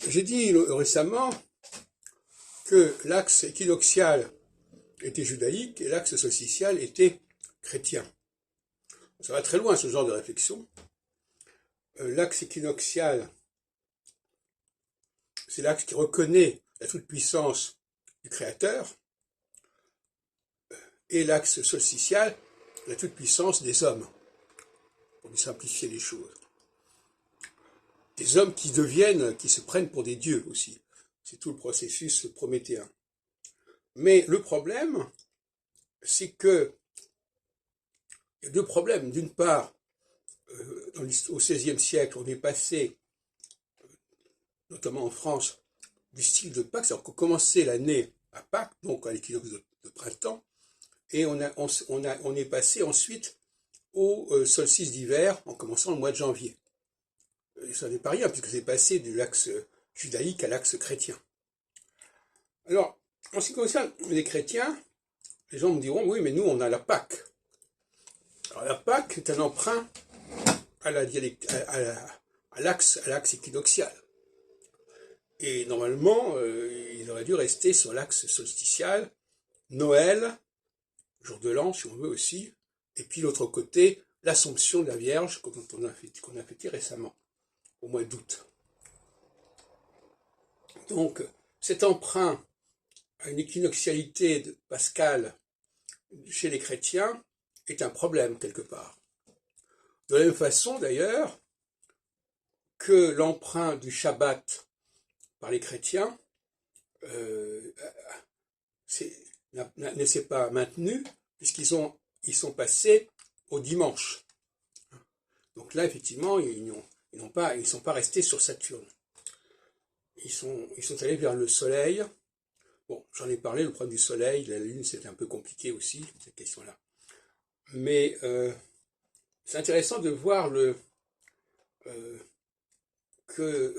J'ai dit récemment que l'axe équinoxial était judaïque et l'axe solsticial était chrétien. Ça va très loin ce genre de réflexion. L'axe équinoxial, c'est l'axe qui reconnaît la toute-puissance du Créateur, et l'axe solsticial, la toute-puissance des hommes, pour lui simplifier les choses. Des hommes qui se prennent pour des dieux aussi. C'est tout le processus prométhéen. Mais le problème, c'est que il y a deux problèmes. D'une part, au XVIe siècle, on est passé, notamment en France, du style de Pâques, c'est-à-dire qu'on commençait l'année à Pâques, donc à l'équinoxe de printemps, et on est passé ensuite au solstice d'hiver en commençant le mois de janvier. Et ça n'est pas rien, puisque c'est passé de l'axe judaïque à l'axe chrétien. Alors, en ce qui concerne les chrétiens, les gens me diront, oui, mais nous, on a la Pâque. Alors, la Pâque est un emprunt à l'axe équinoxial. Et normalement, il aurait dû rester sur l'axe solsticial, Noël, jour de l'an, si on veut aussi, et puis l'autre côté, l'Assomption de la Vierge, qu'on a fêté récemment, au mois d'août. Donc, cet emprunt à une équinoxialité de Pascal chez les chrétiens est un problème quelque part. De la même façon d'ailleurs que l'emprunt du Shabbat par les chrétiens ne s'est pas maintenu puisqu'ils sont passés au dimanche. Donc là effectivement ils ne sont pas restés sur Saturne. Ils sont allés vers le Soleil. Bon, j'en ai parlé, le problème du Soleil, la Lune, c'est un peu compliqué aussi, cette question-là. Mais c'est intéressant de voir que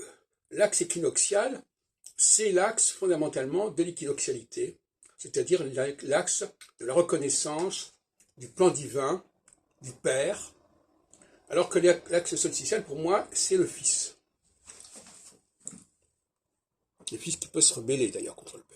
l'axe équinoxial, c'est l'axe fondamentalement de l'équinoxialité, c'est-à-dire l'axe de la reconnaissance du plan divin, du Père, alors que l'axe solsticial, pour moi, c'est le Fils. Le Fils qui peut se rebeller d'ailleurs contre le Père.